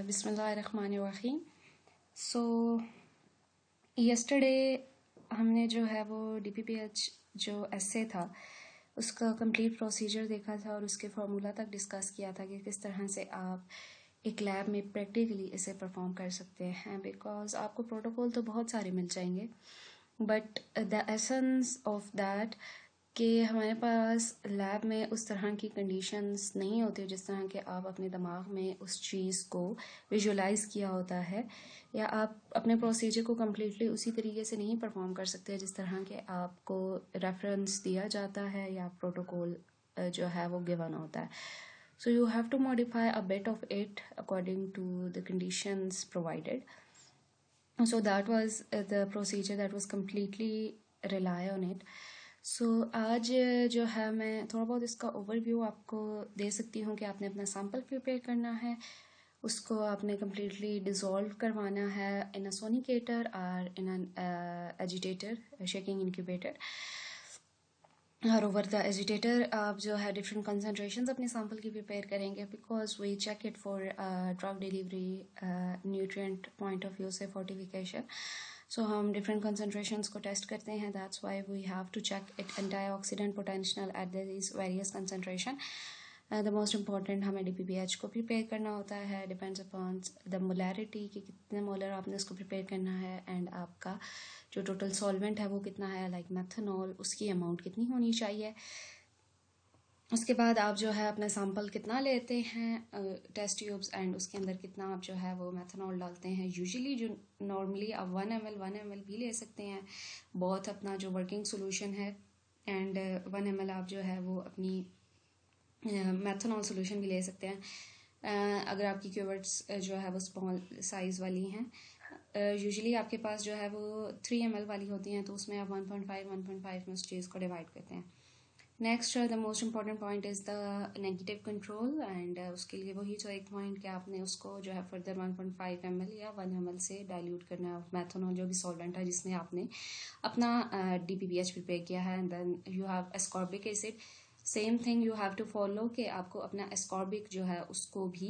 बिस्मिल्लाहिर्रहमानिर्रहीम। सो यस्टरडे हमने जो है वो DPPH जो एसे था उसका कंप्लीट प्रोसीजर देखा था और उसके फार्मूला तक डिस्कस किया था कि किस तरह से आप एक लैब में प्रैक्टिकली इसे परफॉर्म कर सकते हैं। बिकॉज आपको प्रोटोकॉल तो बहुत सारे मिल जाएंगे but the essence of that कि हमारे पास लैब में उस तरह की कंडीशंस नहीं होती जिस तरह के आप अपने दिमाग में उस चीज़ को विजुलाइज किया होता है, या आप अपने प्रोसीजर को कम्प्लीटली उसी तरीके से नहीं परफॉर्म कर सकते जिस तरह के आपको रेफरेंस दिया जाता है या प्रोटोकॉल जो है वो गिवन होता है. So you have to modify a bit of it according to the conditions provided. So that was the procedure that was completely rely on it. So आज जो है मैं थोड़ा बहुत इसका ओवरव्यू आपको दे सकती हूँ कि आपने अपना सैम्पल प्रिपेयर करना है, उसको आपने कम्प्लीटली डिज़ोल्व करवाना है इन अ सोनिकेटर और in an agitator shaking incubator. और ओवर द एजिटेटर आप जो है डिफरेंट कंसनट्रेशंस अपने सैम्पल की प्रिपेयर करेंगे because we check it for drug delivery nutrient point of view से फोर्टिफिकेशन. सो हम डिफरेंट कंसनट्रेशंस को टेस्ट करते हैं. That's why we have to check it antioxidant potential at this various concentration. The most important हमें DPPH को prepare करना होता है. डिपेंड्स अपॉन द मोलैरिटी कि कितने मोलर आपने उसको प्रिपेयर करना है एंड आपका जो टोटल सॉल्वेंट है वो कितना है, लाइक मेथनॉल, उसकी अमाउंट कितनी होनी चाहिए. उसके बाद आप जो है अपना सैंपल कितना लेते हैं टेस्ट ट्यूब्स एंड उसके अंदर कितना आप जो है वो मेथनॉल डालते हैं. यूजुअली जो नॉर्मली आप 1 ml भी ले सकते हैं बहुत अपना जो वर्किंग सोल्यूशन है, एंड 1 ml आप जो है वो अपनी मेथनॉल सोल्यूशन भी ले सकते हैं अगर आपकी क्यूबर्ट्स जो है वो स्मॉल साइज़ वाली हैं. यूजुअली आपके पास जो है वो 3 ml वाली होती हैं तो उसमें आप 1.5 में उस चीज़ को डिवाइड करते हैं. Next the most important point is the negative control and उसके लिए वही जो एक पॉइंट कि आपने उसको जो है फर्दर 1.5 ml या 1 ml से डाइल्यूट करना है मेथनॉल जो भी सॉल्वेंट है जिसमें आपने अपना DPPH प्रिपेयर किया है. And then you have ascorbic acid. Same thing you have to follow कि आपको अपना एस्कॉर्बिक जो है उसको भी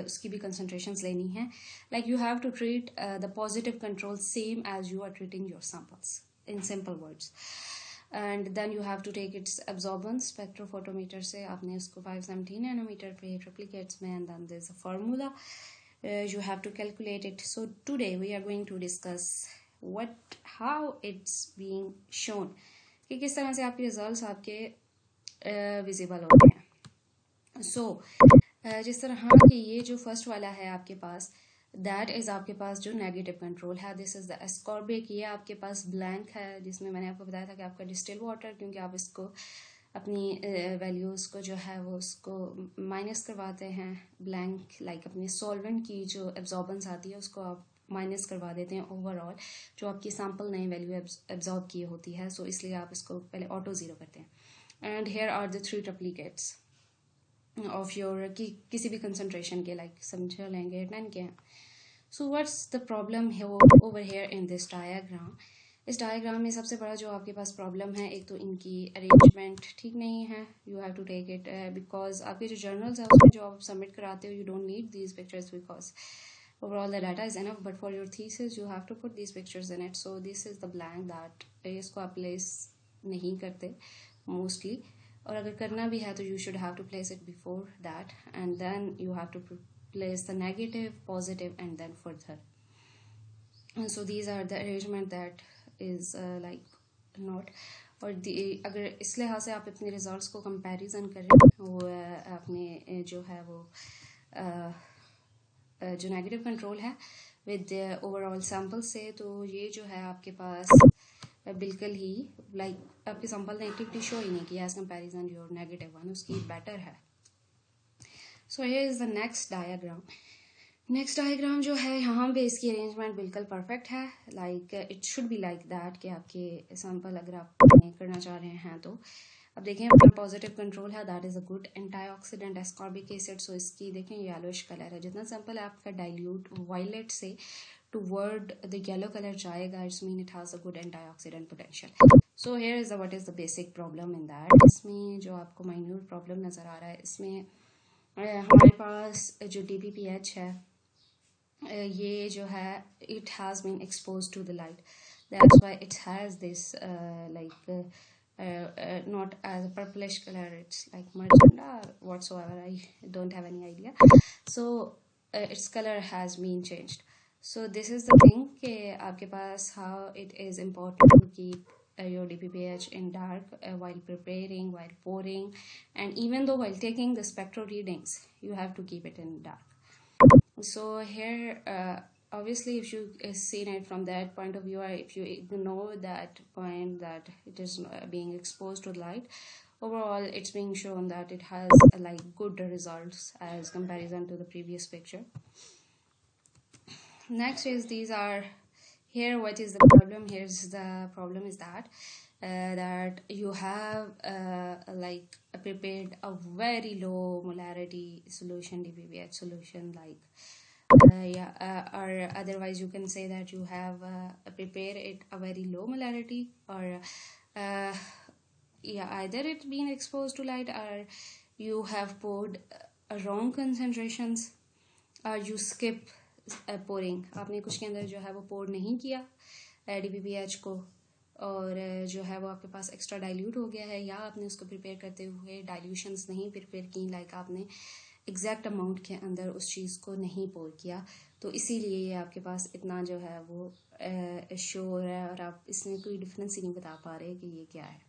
उसकी भी कंसनट्रेशंस लेनी है. Like you have to treat the positive control same as you are treating your samples in simple words. And then you have to take its absorbance spectrophotometer से आपने उसको 570 नैनोमीटर पे ट्रिप्लिकेट्स में, and then there is a formula you have to calculate it. So today we are going to discuss how it's being shown कि किस तरह से आपके रिजल्ट्स आपके विजिबल होते हैं. सो जिस तरह कि ये जो फर्स्ट वाला है आपके पास, दैट इज़ आपके पास जो नेगेटिव कंट्रोल है. This is the ascorbic. ये आपके पास ब्लैंक है जिसमें मैंने आपको बताया था कि आपका डिस्टिल वाटर, क्योंकि आप इसको अपनी वैल्यूज़ को जो है वो उसको माइनस करवाते हैं ब्लैंक, लाइक अपने सॉल्वेंट की जो एब्जॉर्बेंस आती है उसको आप माइनस करवा देते हैं ओवरऑल जो आपकी सैम्पल नई वैल्यू एब्जॉर्ब की होती है. सो इसलिए आप इसको पहले ऑटो ज़ीरो करते हैं. And here are the 3 triplicates of your किसी भी कंसनट्रेशन के, लाइक समझ लेंगे 10 के. So what's the problem over here in this diagram. इस डायग्राम में सबसे बड़ा जो आपके पास प्रॉब्लम है, एक तो इनकी अरेंजमेंट ठीक नहीं है. You have to take it because आपके जो जर्नल्स है उसमें जो आप सबमिट कराते हो you don't need these pictures because overall the data is enough, but for your thesis you have to put these pictures in it. So this is the blank that इसको आप place नहीं करते mostly, और अगर करना भी है तो you should have to place it before that, and then you have to place the negative, positive, and then further. And so these are the arrangement that is like not. और अगर इस लिहाज से आप अपने रिजल्ट्स को comparison करें वो अपने जो है वो जो नेगेटिव कंट्रोल है विद ओवरऑल सैम्पल से, तो ये जो है आपके पास बिल्कुल ही लाइक आपके सैम्पल ने एक्टिविटी शो ही नहीं किया as comparison your negative one, उसकी बेटर है. So here is the next diagram. Next diagram जो है यहाँ पे इसकी अरेंजमेंट बिल्कुल परफेक्ट है. Like it should be like that कि आपके सैम्पल अगर आप करना चाह रहे हैं तो अब देखें अपना पॉजिटिव कंट्रोल है, that is a good antioxidant ascorbic acid. So इसकी देखें येलोइश कलर है. जितना सैंपल आपका डाइल्यूट वायलेट से टुवर्ड द येलो कलर जाएगा it's mean it has a good antioxidant potential. So here is what is the basic problem in that. इसमें जो आपको माइन्यूट प्रॉब्लम नज़र आ रहा है इसमें हमारे पास जो DPPH है, ये जो है it has been exposed to the light, that's why it has this not as a purplish color, it's like magenta or whatsoever, I don't have any idea. So its color has been changed. So this is the thing कि आपके पास how it is important to keep your DPPH in dark while preparing, while pouring, and even though while taking the spectral readings, you have to keep it in dark. So here, obviously, if you seen it from that point of view, or if you ignore that point that it is being exposed to light, overall, it's being shown that it has like good results as comparison to the previous picture. Next is these are here. What is the problem? Here's the problem is that that you have like prepared a very low molarity solution, DPPH solution, like or otherwise you can say that you have prepared it a very low molarity, or either it's been exposed to light, or you have poured wrong concentrations, or you skip pouring, आपने कुछ के अंदर जो है वो पोर नहीं किया DPPH को, और जो है वो आपके पास एक्स्ट्रा डाइल्यूट हो गया है, या आपने उसको प्रिपेयर करते हुए डाइल्यूशंस नहीं प्रिपेयर की, लाइक आपने एग्जैक्ट अमाउंट के अंदर उस चीज़ को नहीं पोर किया, तो इसीलिए ये आपके पास इतना जो है वो शो हो रहा है, और आप इसमें कोई डिफरेंस ही नहीं बता पा रहे कि ये क्या है.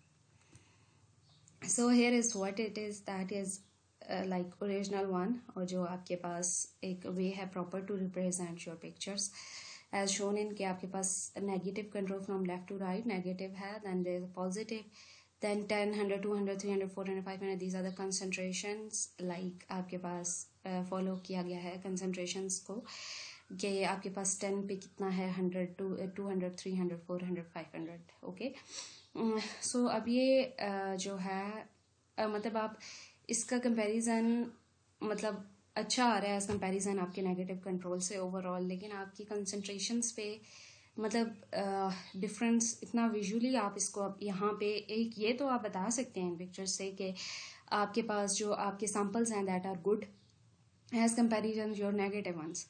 So here is what it is, that is like original one, और जो आपके पास एक वे है proper to represent your pictures as shown in कि आपके पास negative control from left to right, negative है, then there is positive, then 10, 100, 200, 300, 400, 500, these are the concentrations, like आपके पास फॉलो किया गया है concentrations को, कि आपके पास 10 पे कितना है, 100, 200, 300, 400, 500, ओके. सो अब ये जो है मतलब आप इसका कंपैरिजन मतलब अच्छा आ रहा है एज कंपैरिजन आपके नेगेटिव कंट्रोल से ओवरऑल, लेकिन आपकी कंसंट्रेशंस पे मतलब डिफरेंस इतना विजुअली आप इसको अब यहाँ पे एक ये तो आप बता सकते हैं पिक्चर्स से कि आपके पास जो आपके सैम्पल्स हैं that are good as comparison your negative ones,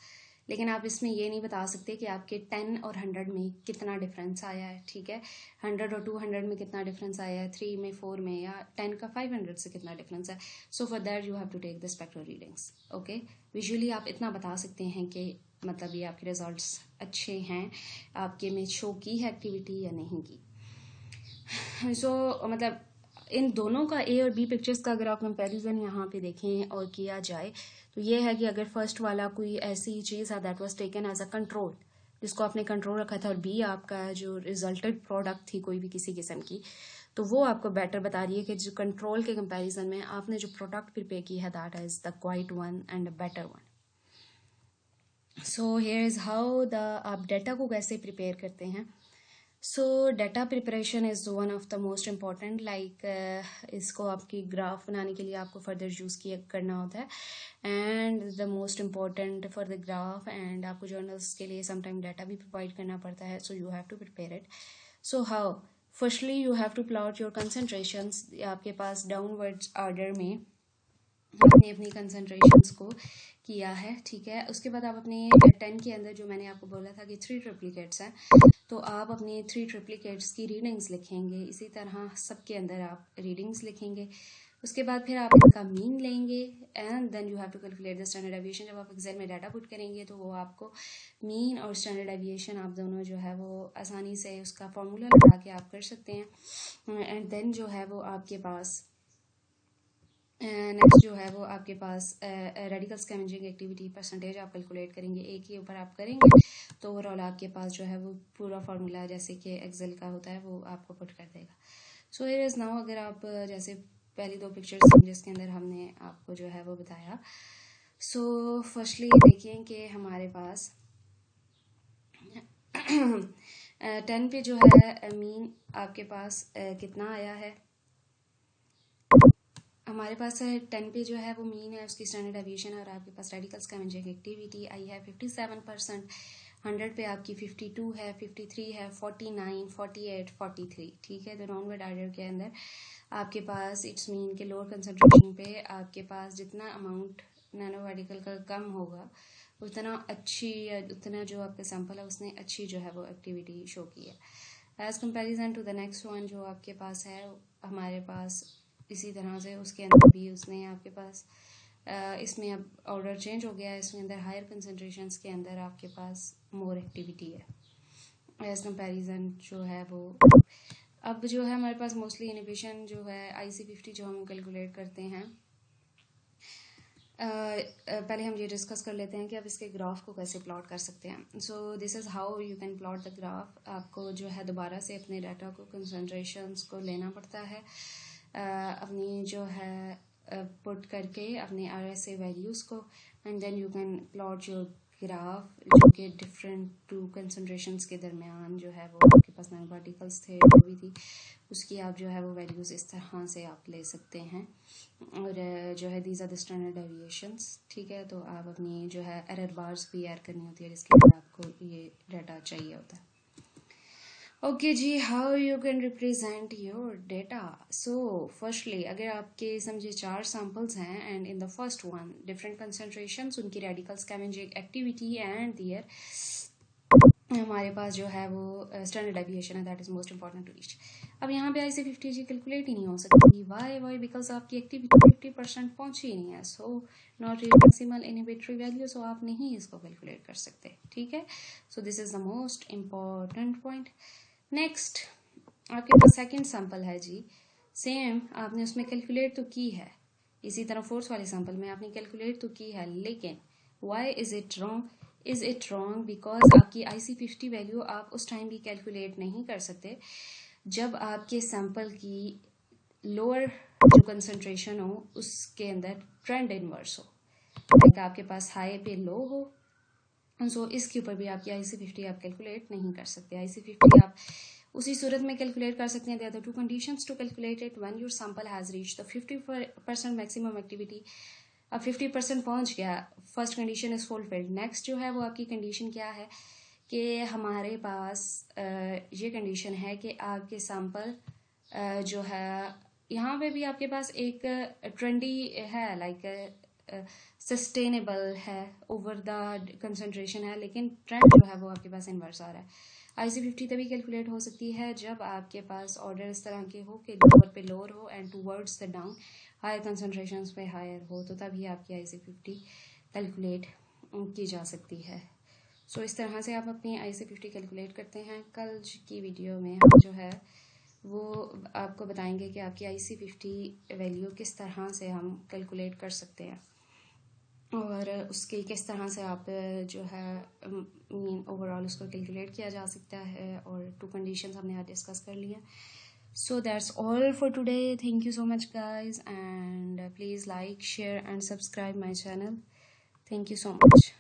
लेकिन आप इसमें ये नहीं बता सकते कि आपके 10 और 100 में कितना डिफरेंस आया है, ठीक है, 100 और 200 में कितना डिफरेंस आया है, 3 में, 4 में, या 10 का 500 से कितना डिफरेंस है. So for that you have to take the spectral readings, okay. Visually आप इतना बता सकते हैं कि मतलब ये आपके रिजल्ट्स अच्छे हैं, आपके में शो की है एक्टिविटी या नहीं की. सो मतलब इन दोनों का ए और बी पिक्चर्स का अगर आप कंपैरिजन यहाँ पे देखें और किया जाए, तो ये है कि अगर फर्स्ट वाला कोई ऐसी चीज़ है that was taken as a control, जिसको आपने कंट्रोल रखा था, और बी आपका जो रिजल्टेड प्रोडक्ट थी कोई भी किसी किस्म की, तो वो आपको बेटर बता रही है कि जो कंट्रोल के कंपैरिजन में आपने जो प्रोडक्ट प्रिपेयर की है that is the quiet one and a better one. So here is how the आप डाटा को कैसे प्रिपेयर करते हैं. सो data preparation is one of the most important, like इसको आपकी ग्राफ बनाने के लिए आपको फर्दर यूज़ किया करना होता है, and the most important for the graph, and आपको जर्नल्स के लिए समटाइम डाटा भी प्रोवाइड करना पड़ता है, so you have to prepare it. So how, firstly you have to plot your concentrations, आपके पास डाउनवर्ड्स ऑर्डर में आपने अपनी कंसंट्रेशंस को किया है, ठीक है. उसके बाद आप अपने 10 के अंदर जो मैंने आपको बोला था कि 3 ट्रिप्लिकेट्स हैं, तो आप अपने 3 ट्रिप्लिकेट्स की रीडिंग्स लिखेंगे, इसी तरह सबके अंदर आप रीडिंग्स लिखेंगे. उसके बाद फिर आप इनका मीन लेंगे, and then you have to calculate the standard deviation. जब आप एक्सेल में डाटा पुट करेंगे तो वो आपको मीन और स्टैंडर्ड डेविएशन आप दोनों जो है वो आसानी से उसका फॉर्मूला लगा के आप कर सकते हैं. एंड देन जो है वो आपके पास नेक्स्ट जो है वो आपके पास रेडिकल स्कैवेंजिंग एक्टिविटी परसेंटेज आप कैलकुलेट करेंगे, एक के ऊपर आप करेंगे, तो ओवरऑल आपके पास जो है वो पूरा फार्मूला जैसे कि एक्सेल का होता है वो आपको पुट कर देगा. सो हियर इज़ नाउ, अगर आप जैसे पहली 2 पिक्चर्स जिसके अंदर हमने आपको जो है वो बताया. सो फर्स्टली देखिए कि हमारे पास 10 पे जो है मीन आपके पास कितना आया है. हमारे पास 10 पे जो है वो मीन है, उसकी स्टैंडर्ड डेविएशन, और आपके पास रेडिकल स्कैवेंजिंग एक्टिविटी आई है 57%. 100 पे आपकी 52 है, 53 है, 49, 48, 43, ठीक है. तो डाउनवर्ड ऑर्डर के अंदर आपके पास इट्स मीन के लोअर कंसंट्रेशन पे आपके पास जितना अमाउंट नैनो पार्टिकल का कम होगा उतना अच्छी या उतना जो आपका सैंपल है उसने अच्छी जो है वो एक्टिविटी शो की है as comparison to the next one जो आपके पास है हमारे पास इसी तरह से उसके अंदर भी उसने आपके पास इसमें अब ऑर्डर चेंज हो गया है इसमें अंदर हायर कंसनट्रेशंस के अंदर आपके पास मोर एक्टिविटी है एज़ कंपेरिजन जो है वो अब जो है हमारे पास मोस्टली इनिबिशन जो है IC50 जो हम कैलकुलेट करते हैं पहले हम ये डिस्कस कर लेते हैं कि आप इसके ग्राफ को कैसे प्लॉट कर सकते हैं so this is how you can plot the graph आपको जो है दोबारा से अपने डाटा को कंसंट्रेशंस को लेना पड़ता है अपनी जो है पुट करके अपने RSA वैल्यूज़ को and then you can plot your graph जो कि डिफरेंट टू कंसंट्रेशंस के दरमियान जो है वो आपके पास नैनो पार्टिकल्स थे जो भी थी उसकी आप जो है वो वैल्यूज़ इस तरह से आप ले सकते हैं और जो है these are the standard deviations ठीक है तो आप अपनी जो है एरर बार्स भी ऐड करनी होती है जिसके लिए आपको ये डाटा चाहिए होता है ओके जी how you can represent your data so firstly अगर आपके समझे 4 सैम्पल्स हैं and in the first one different concentrations उनकी radical scavenging activity and there हमारे पास जो है वो स्टैंडर्ड डेविएशन है that is most important to reach अब यहाँ पे IC50 जी कैलकुलेट ही नहीं हो सकती वाई बिकॉज आपकी एक्टिविटी 50% पहुंची ही नहीं है so not reach maximal inhibitory value so आप नहीं इसको कैलकुलेट कर सकते ठीक है so this is the most important point next आपके पास सेकंड सैंपल है जी सेम आपने उसमें कैलकुलेट तो की है इसी तरह फोर्थ वाले सैंपल में आपने कैलकुलेट तो की है लेकिन why is it wrong because आपकी IC50 वैल्यू आप उस टाइम भी कैलकुलेट नहीं कर सकते जब आपके सैंपल की लोअर जो कंसंट्रेशन हो उसके अंदर ट्रेंड इनवर्स हो लाइक आपके पास हाई पे लो हो सो इसके ऊपर भी आपकी IC50 आप कैलकुलेट नहीं कर सकते IC50 आप उसी सूरत में कैलकुलेट कर सकते हैं there are 2 conditions to calculate it when your sample has reached the 50% maximum activity अब 50% पहुंच गया first condition is fulfilled next जो है वो आपकी कंडीशन क्या है कि हमारे पास ये कंडीशन है कि आपके सैंपल जो है यहाँ पे भी आपके पास एक ट्रेंडी है लाइक सस्टेनेबल है ओवर द कंसंट्रेशन है लेकिन ट्रेंड जो है वो आपके पास इन्वर्स आ रहा है IC50 तभी कैलकुलेट हो सकती है जब आपके पास ऑर्डर इस तरह के हो कि लोअर पे लोअर हो and towards the down higher concentrations पे हायर हो तो तभी आपकी IC50 कैलकुलेट की जा सकती है सो इस तरह से आप अपनी IC50 कैलकुलेट करते हैं कल की वीडियो में हम जो है वो आपको बताएंगे कि आपकी IC50 वैल्यू किस तरह से हम कैलकुलेट कर सकते हैं और उसकी किस तरह से आप जो है मीन ओवरऑल उसको कैलकुलेट किया जा सकता है और 2 कंडीशंस हमने आज डिस्कस कर लिया so that's all for today thank you so much guys and please like share and subscribe my channel thank you so much